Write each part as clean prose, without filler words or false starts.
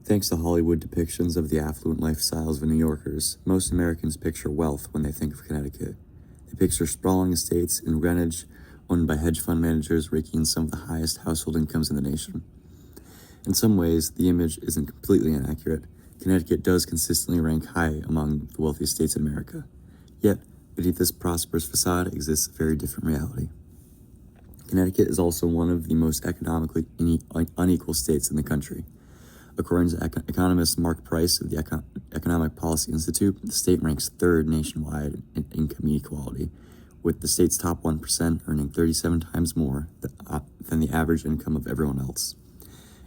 Thanks to Hollywood depictions of the affluent lifestyles of New Yorkers, most Americans picture wealth when they think of Connecticut. They picture sprawling estates in Greenwich, owned by hedge fund managers raking in some of the highest household incomes in the nation. In some ways, the image isn't completely inaccurate. Connecticut does consistently rank high among the wealthiest states in America. Yet, beneath this prosperous facade exists a very different reality. Connecticut is also one of the most economically unequal states in the country. According to economist Mark Price of the Economic Policy Institute, the state ranks third nationwide in income inequality, with the state's top 1% earning 37 times more than the average income of everyone else.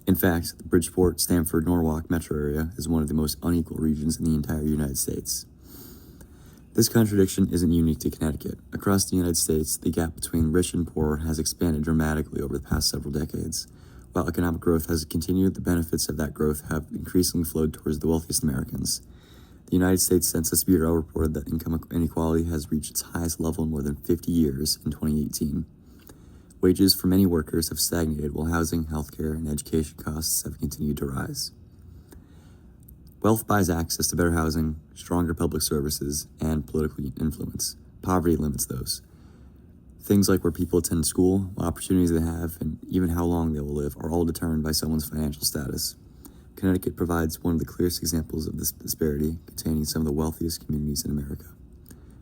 In fact, the Bridgeport, Stamford, Norwalk metro area is one of the most unequal regions in the entire United States. This contradiction isn't unique to Connecticut. Across the United States, the gap between rich and poor has expanded dramatically over the past several decades. While economic growth has continued, the benefits of that growth have increasingly flowed towards the wealthiest Americans. The United States Census Bureau reported that income inequality has reached its highest level in more than 50 years in 2018. Wages for many workers have stagnated while housing, healthcare, and education costs have continued to rise. Wealth buys access to better housing, stronger public services, and political influence. Poverty limits those. Things like where people attend school, what opportunities they have, and even how long they will live are all determined by someone's financial status. Connecticut provides one of the clearest examples of this disparity, containing some of the wealthiest communities in America,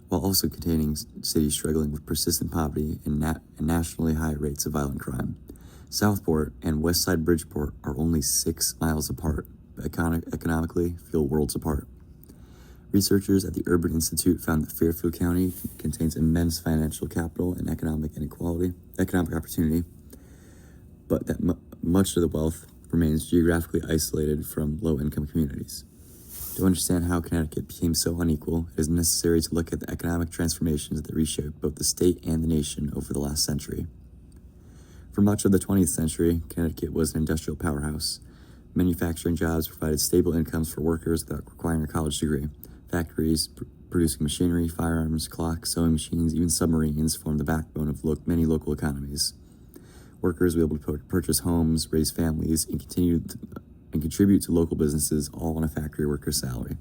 while also containing cities struggling with persistent poverty and nationally high rates of violent crime. Southport and Westside Bridgeport are only 6 miles apart, but economically feel worlds apart. Researchers at the Urban Institute found that Fairfield County contains immense financial capital and economic opportunity, but that much of the wealth remains geographically isolated from low-income communities. To understand how Connecticut became so unequal, it is necessary to look at the economic transformations that reshaped both the state and the nation over the last century. For much of the 20th century, Connecticut was an industrial powerhouse. Manufacturing jobs provided stable incomes for workers without requiring a college degree. Factories producing machinery, firearms, clocks, sewing machines, even submarines formed the backbone of many local economies. Workers were able to purchase homes, raise families, and contribute to local businesses, all on a factory worker's salary.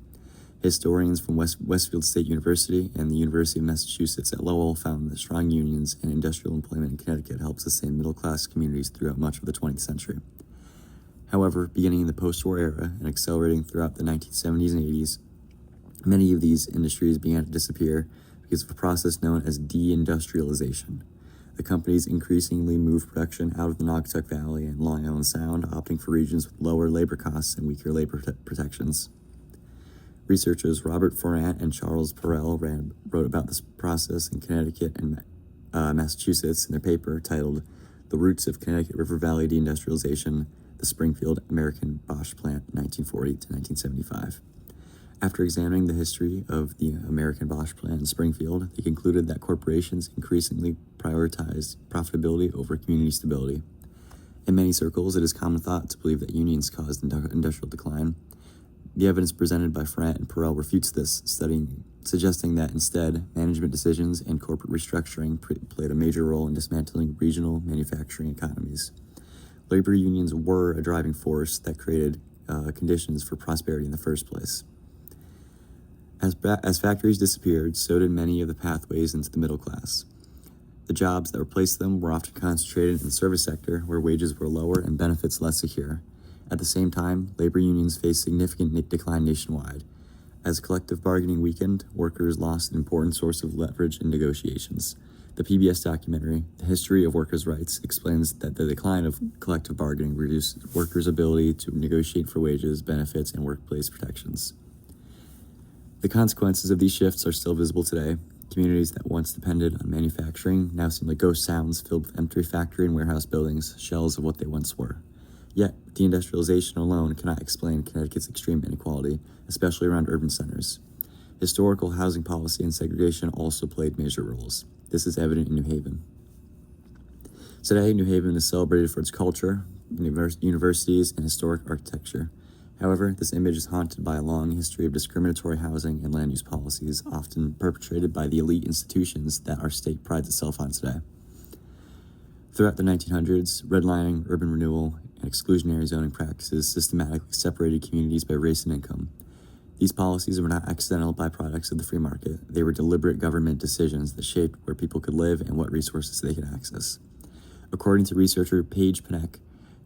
Historians from Westfield State University and the University of Massachusetts at Lowell found that strong unions and industrial employment in Connecticut helped sustain middle-class communities throughout much of the 20th century. However, beginning in the post-war era and accelerating throughout the 1970s and 80s, many of these industries began to disappear because of a process known as deindustrialization. The companies increasingly moved production out of the Naugatuck Valley and Long Island Sound, opting for regions with lower labor costs and weaker labor protections. Researchers Robert Forant and Charles Perrell wrote about this process in Connecticut and Massachusetts in their paper titled "The Roots of Connecticut River Valley Deindustrialization, the Springfield American Bosch Plant, 1940 to 1975. After examining the history of the American Bosch plant in Springfield, they concluded that corporations increasingly prioritized profitability over community stability. In many circles, it is common thought to believe that unions caused industrial decline. The evidence presented by Forant and Perrell refutes this, suggesting that instead, management decisions and corporate restructuring played a major role in dismantling regional manufacturing economies. Labor unions were a driving force that created conditions for prosperity in the first place. As factories disappeared, so did many of the pathways into the middle class. The jobs that replaced them were often concentrated in the service sector, where wages were lower and benefits less secure. At the same time, labor unions faced significant decline nationwide. As collective bargaining weakened, workers lost an important source of leverage in negotiations. The PBS documentary, The History of Workers' Rights, explains that the decline of collective bargaining reduced workers' ability to negotiate for wages, benefits, and workplace protections. The consequences of these shifts are still visible today. Communities that once depended on manufacturing now seem like ghost towns filled with empty factory and warehouse buildings, shells of what they once were. Yet, deindustrialization alone cannot explain Connecticut's extreme inequality, especially around urban centers. Historical housing policy and segregation also played major roles. This is evident in New Haven. Today, New Haven is celebrated for its culture, universities, and historic architecture. However, this image is haunted by a long history of discriminatory housing and land use policies, often perpetrated by the elite institutions that our state prides itself on today. Throughout the 1900s, redlining, urban renewal, and exclusionary zoning practices systematically separated communities by race and income. These policies were not accidental byproducts of the free market. They were deliberate government decisions that shaped where people could live and what resources they could access. According to researcher Paige Panek,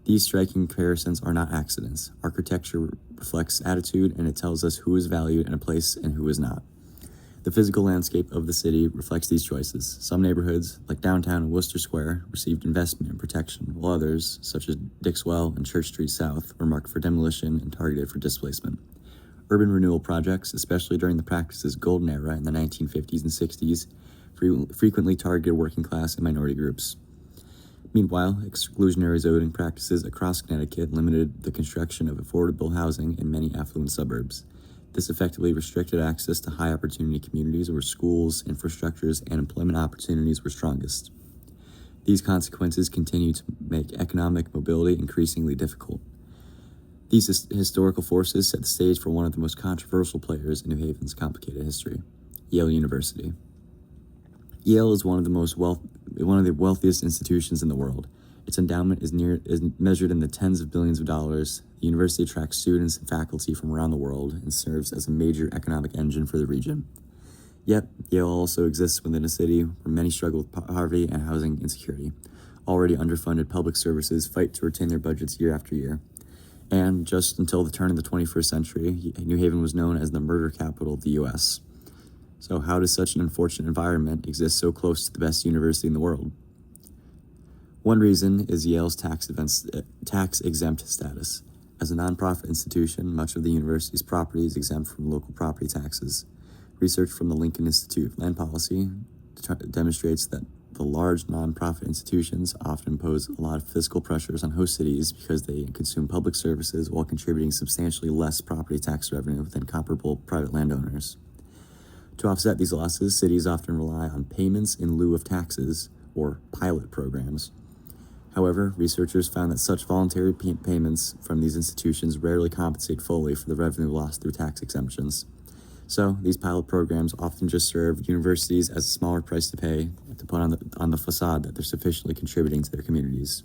these striking comparisons are not accidents. Architecture reflects attitude, and it tells us who is valued in a place and who is not. The physical landscape of the city reflects these choices. Some neighborhoods, like downtown and Worcester Square, received investment and protection, while others, such as Dixwell and Church Street South, were marked for demolition and targeted for displacement. Urban renewal projects, especially during the practice's golden era in the 1950s and 60s, frequently targeted working class and minority groups. Meanwhile, exclusionary zoning practices across Connecticut limited the construction of affordable housing in many affluent suburbs. This effectively restricted access to high-opportunity communities where schools, infrastructures, and employment opportunities were strongest. These consequences continue to make economic mobility increasingly difficult. These historical forces set the stage for one of the most controversial players in New Haven's complicated history, Yale University. Yale is one of the wealthiest institutions in the world. Its endowment is measured in the tens of billions of dollars. The university attracts students and faculty from around the world and serves as a major economic engine for the region. Yet, Yale also exists within a city where many struggle with poverty and housing insecurity. Already underfunded public services fight to retain their budgets year after year. And just until the turn of the 21st century, New Haven was known as the murder capital of the U.S. So how does such an unfortunate environment exist so close to the best university in the world? One reason is Yale's tax-exempt status. As a nonprofit institution, much of the university's property is exempt from local property taxes. Research from the Lincoln Institute of Land Policy demonstrates that the large nonprofit institutions often impose a lot of fiscal pressures on host cities because they consume public services while contributing substantially less property tax revenue than comparable private landowners. To offset these losses, cities often rely on payments in lieu of taxes, or pilot programs. However, researchers found that such voluntary payments from these institutions rarely compensate fully for the revenue lost through tax exemptions. So, these pilot programs often just serve universities as a smaller price to pay to put on the facade that they're sufficiently contributing to their communities.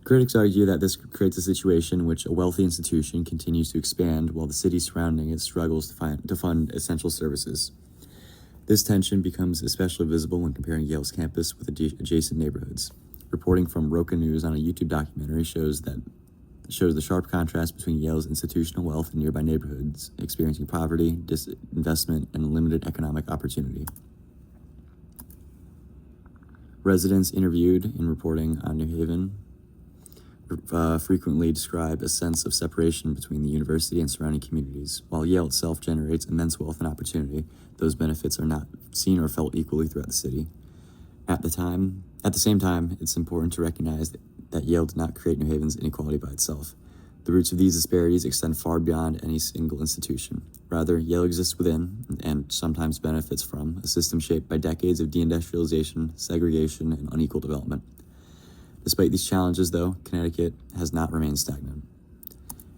Critics argue that this creates a situation in which a wealthy institution continues to expand while the city surrounding it struggles to fund essential services. This tension becomes especially visible when comparing Yale's campus with adjacent neighborhoods. Reporting from Roca News on a YouTube documentary shows the sharp contrast between Yale's institutional wealth and nearby neighborhoods experiencing poverty, disinvestment, and limited economic opportunity. Residents interviewed in reporting on New Haven frequently describe a sense of separation between the university and surrounding communities. While Yale itself generates immense wealth and opportunity, those benefits are not seen or felt equally throughout the city. At the same time, it's important to recognize that Yale did not create New Haven's inequality by itself. The roots of these disparities extend far beyond any single institution. Rather, Yale exists within, and sometimes benefits from, a system shaped by decades of deindustrialization, segregation, and unequal development. Despite these challenges, though, Connecticut has not remained stagnant.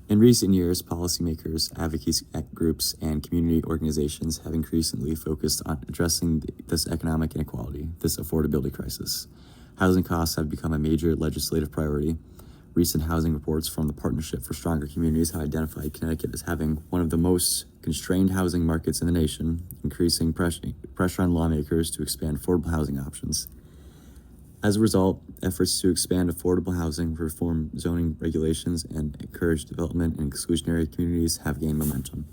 In recent years, policymakers, advocacy groups, and community organizations have increasingly focused on addressing this economic inequality, this affordability crisis. Housing costs have become a major legislative priority. Recent housing reports from the Partnership for Stronger Communities have identified Connecticut as having one of the most constrained housing markets in the nation, increasing pressure on lawmakers to expand affordable housing options. As a result, efforts to expand affordable housing, reform zoning regulations, and encourage development in exclusionary communities have gained momentum.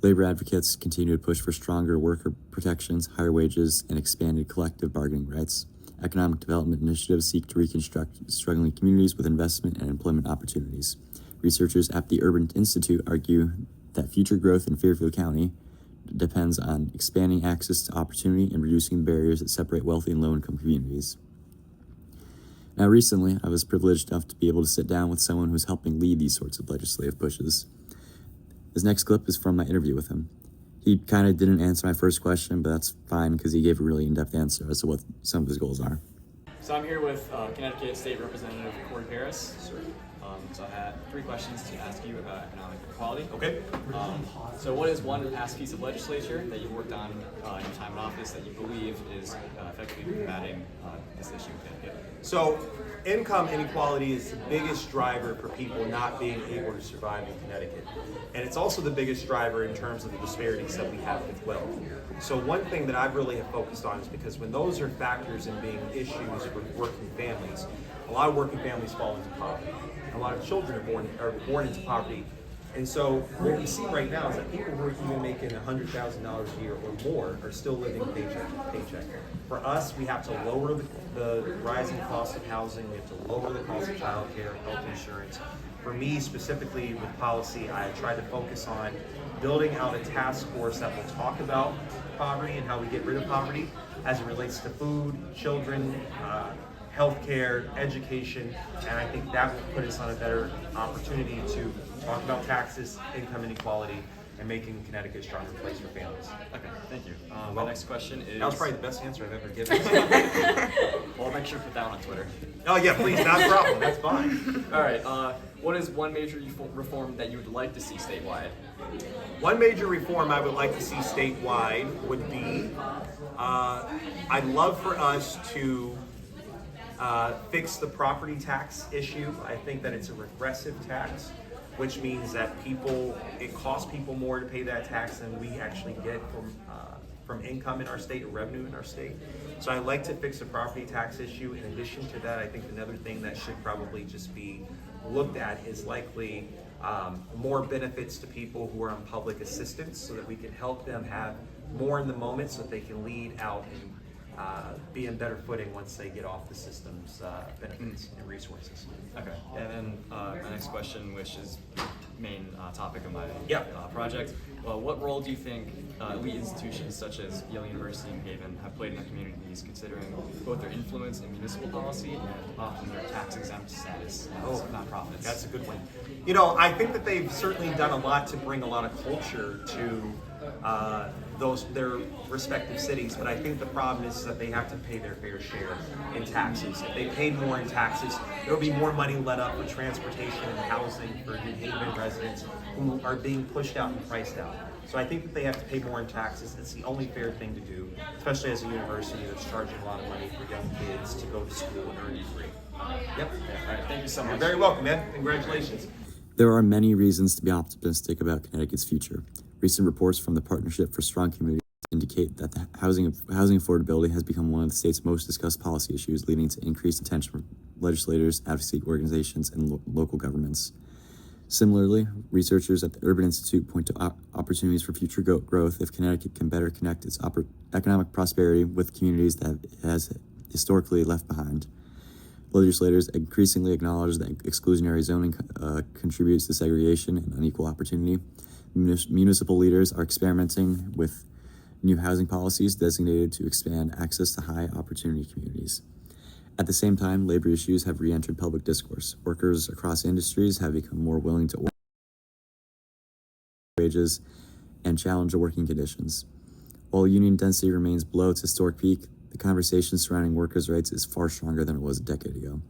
Labor advocates continue to push for stronger worker protections, higher wages, and expanded collective bargaining rights. Economic development initiatives seek to reconstruct struggling communities with investment and employment opportunities. Researchers at the Urban Institute argue that future growth in Fairfield County depends on expanding access to opportunity and reducing the barriers that separate wealthy and low-income communities. Now, recently, I was privileged enough to be able to sit down with someone who's helping lead these sorts of legislative pushes. This next clip is from my interview with him. He kind of didn't answer my first question, but that's fine because he gave a really in-depth answer as to what some of his goals are. So I'm here with Connecticut State Representative Corey Paris. So I had 3 questions to ask you about economic inequality. Okay. So what is one past piece of legislature that you've worked on in your time in office that you believe is effectively combating this issue in Connecticut? So income inequality is the biggest driver for people not being able to survive in Connecticut. And it's also the biggest driver in terms of the disparities that we have with wealth. So one thing that I really have focused on is because when those are factors in being issues with working families, a lot of working families fall into poverty. A lot of children are born into poverty. And so what we see right now is that people who are even making $100,000 a year or more are still living paycheck to paycheck. For us, we have to lower the rising cost of housing, we have to lower the cost of childcare, health insurance. For me specifically with policy, I try to focus on building out a task force that will talk about poverty and how we get rid of poverty as it relates to food, children, healthcare, education, and I think that will put us on a better opportunity to talk about taxes, income inequality, and making Connecticut a stronger place for families. Okay, thank you. My next question is... That was probably the best answer I've ever given. Well, I'll make sure to put that on Twitter. Oh yeah, please, not a problem, that's fine. All right, what is one major reform that you would like to see statewide? One major reform I would like to see statewide would be, I'd love for us to fix the property tax issue. I think that it's a regressive tax, which means that it costs people more to pay that tax than we actually get from income in our state or revenue in our state. So I'd like to fix the property tax issue. In addition to that, I think another thing that should probably just be looked at is likely more benefits to people who are on public assistance so that we can help them have more in the moment so that they can lead out and be in better footing once they get off the system's benefits and resources. Okay, and then my next question, which is the main topic of my project. Well, what role do you think elite institutions such as Yale University and Haven have played in their communities, considering both their influence in municipal policy and often their tax-exempt status as nonprofits? That's a good one. You know, I think that they've certainly done a lot to bring a lot of culture to their respective cities, but I think the problem is that they have to pay their fair share in taxes. If they paid more in taxes, there will be more money let up for transportation and housing for New Haven residents who are being pushed out and priced out. So I think that they have to pay more in taxes. It's the only fair thing to do, especially as a university that's charging a lot of money for young kids to go to school and earn a degree. Yep. All right, thank you so much. You're very welcome, man. Congratulations. There are many reasons to be optimistic about Connecticut's future. Recent reports from the Partnership for Strong Communities indicate that the housing affordability has become one of the state's most discussed policy issues, leading to increased attention from legislators, advocacy organizations, and local governments. Similarly, researchers at the Urban Institute point to opportunities for future growth if Connecticut can better connect its economic prosperity with communities that it has historically left behind. Legislators increasingly acknowledge that exclusionary zoning contributes to segregation and unequal opportunity. Municipal leaders are experimenting with new housing policies designated to expand access to high-opportunity communities. At the same time, labor issues have re-entered public discourse. Workers across industries have become more willing to wages and challenge the working conditions. While union density remains below its historic peak, the conversation surrounding workers' rights is far stronger than it was a decade ago.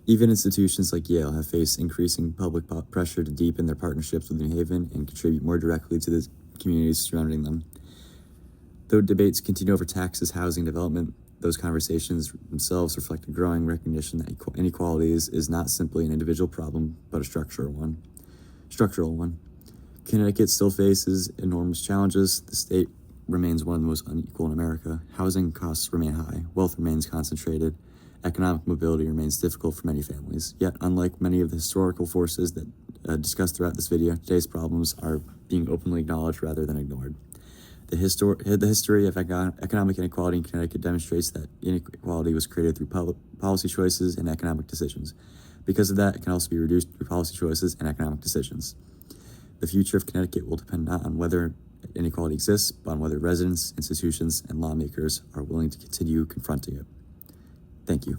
Even institutions like Yale have faced increasing public pressure to deepen their partnerships with New Haven and contribute more directly to the communities surrounding them. Though debates continue over taxes, housing, development, those conversations themselves reflect a growing recognition that inequalities is not simply an individual problem, but a structural one. Connecticut still faces enormous challenges. The state remains one of the most unequal in America. Housing costs remain high. Wealth remains concentrated. Economic mobility remains difficult for many families. Yet, unlike many of the historical forces that discussed throughout this video, today's problems are being openly acknowledged rather than ignored. The history of economic inequality in Connecticut demonstrates that inequality was created through policy choices and economic decisions. Because of that, it can also be reduced through policy choices and economic decisions. The future of Connecticut will depend not on whether inequality exists, but on whether residents, institutions, and lawmakers are willing to continue confronting it. Thank you.